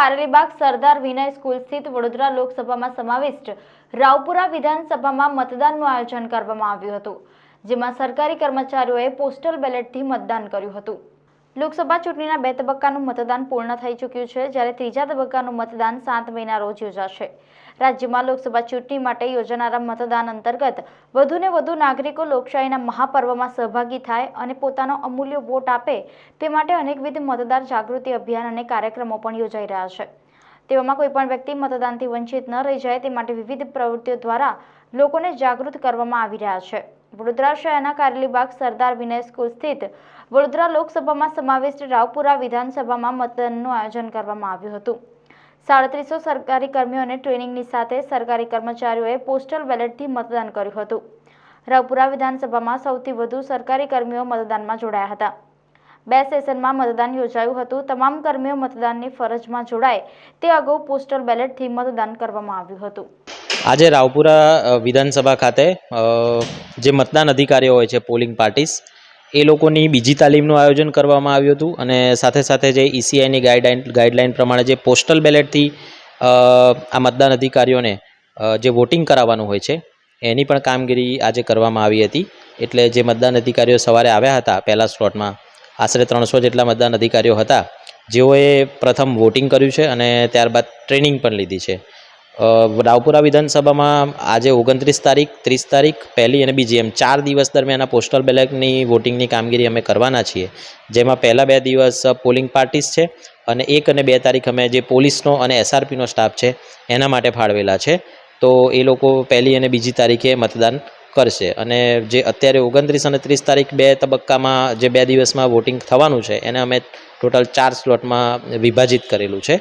કારેલીબાગ સરદાર વિનય school સ્થિત વડોદરા લોકસભામાં સમાવિષ્ટ રાવપુરા વિધાનસભામાં મતદાનનું આયોજન કરવામાં આવ્યું હતું, જેમાં સરકારી કર્મચારીઓએ પોસ્ટલ બેલેટથી મતદાન કર્યું હતું। લોકસભા ચૂંટણીના 2 તબક્કાનું મતદાન પૂર્ણ થઈ ચૂક્યું છે, જ્યારે ત્રીજા તબક્કાનું મતદાન 7 મેના રોજ યોજાશે। રાજ્યમાં લોકસભા ચૂંટણી માટે યોજાનારા મતદાન અંતર્ગત વધુને વધુ નાગરિકો લોકશાહીના મહાપર્વમાં સહભાગી થાય અને પોતાનો અમૂલ્ય વોટ આપે તે માટે અનેકવિધ મતદાર જાગૃતિ અભિયાન અને કાર્યક્રમો પણ યોજાઈ રહ્યા છે। તેવામાં કોઈપણ વ્યક્તિ મતદાનથી વંચિત ન રહી જાય તે માટે વિવિધ પ્રવૃત્તિઓ દ્વારા લોકોને જાગૃત કરવામાં આવી રહ્યા છે। વડોદરા શહેરના કારેલીબાગ સરદાર વિનય સ્કૂલ સ્થિત વડોદરા લોકસભામાં સમાવિષ્ટ રાવપુરા વિધાનસભામાં મતદાનનું આયોજન કરવામાં આવ્યું હતું। 3700 સરકારી કર્મીઓને ટ્રેનિંગની સાથે સરકારી કર્મચારીઓએ પોસ્ટલ બેલેટથી મતદાન કર્યું હતું। રાવપુરા વિધાનસભામાં સૌથી વધુ સરકારી કર્મીઓ મતદાનમાં જોડાયા હતા। 2 સેશનમાં મતદાન યોજાયું હતું। તમામ કર્મીઓ મતદાનની ફરજમાં જોડાય તે અગાઉ પોસ્ટલ બેલેટથી મતદાન કરવામાં આવ્યું હતું। આજે રાવપુરા વિધાનસભા ખાતે જે મતદાન અધિકારીઓ હોય છે, પોલિંગ પાર્ટીસ, એ લોકોની બીજી તાલીમનું આયોજન કરવામાં આવ્યું હતું અને સાથે સાથે જે ECIની ગાઈડલાઈન પ્રમાણે જે પોસ્ટલ બેલેટથી આ મતદાન અધિકારીઓને જે વોટિંગ કરાવવાનું હોય છે એની પણ કામગીરી આજે કરવામાં આવી હતી। એટલે જે મતદાન અધિકારીઓ સવારે આવ્યા હતા પહેલા સ્લોટમાં આશરે 300 જેટલા મતદાન અધિકારીઓ હતા, જેઓએ પ્રથમ વોટિંગ કર્યું છે અને ત્યારબાદ ટ્રેનિંગ પણ લીધી છે। રાવપુરા વિધાનસભામાં આજે 29 તારીખ, 30 તારીખ, પહેલી અને બીજી એમ 4 દિવસ દરમિયાન આ પોસ્ટલ બેલેટની વોટિંગની કામગીરી અમે કરવાના છીએ, જેમાં પહેલા 2 દિવસ પોલિંગ પાર્ટીસ છે અને 1 અને 2 તારીખ અમે જે પોલીસનો અને SRPનો સ્ટાફ છે એના માટે ફાળવેલા છે। તો એ લોકો પહેલી અને બીજી તારીખે મતદાન કરશે અને જે અત્યારે 29 અને 30 તારીખ 2 તબક્કામાં જે 2 દિવસમાં વોટિંગ થવાનું છે એને અમે ટોટલ 4 સ્લોટમાં વિભાજિત કરેલું છે।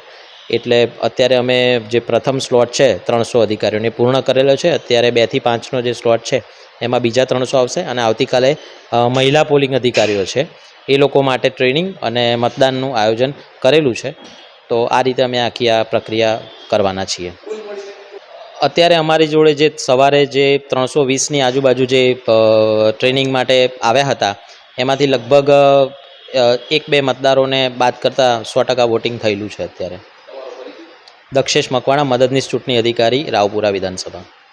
એટલે અત્યારે અમે જે પ્રથમ સ્લોટ છે 300 અધિકારીઓને પૂર્ણ કરેલો છે। અત્યારે 2 થી 5નો જે સ્લોટ છે એમાં બીજા 300 આવશે અને આવતીકાલે મહિલા પોલિંગ અધિકારીઓ છે એ લોકો માટે ટ્રેનિંગ અને મતદાનનું આયોજન કરેલું છે। તો આ રીતે અમે આખી આ પ્રક્રિયા કરવાના છીએ। અત્યારે અમારી જોડે જે સવારે જે 320ની આજુબાજુ જે ટ્રેનિંગ માટે આવ્યા હતા એમાંથી લગભગ 1-2 મતદારોને બાદ કરતાં 100% વોટિંગ થયેલું છે। અત્યારે દક્ષેશ મકવાણા, મદદનીશ ચૂંટણી અધિકારી, રાવપુરા વિધાનસભા।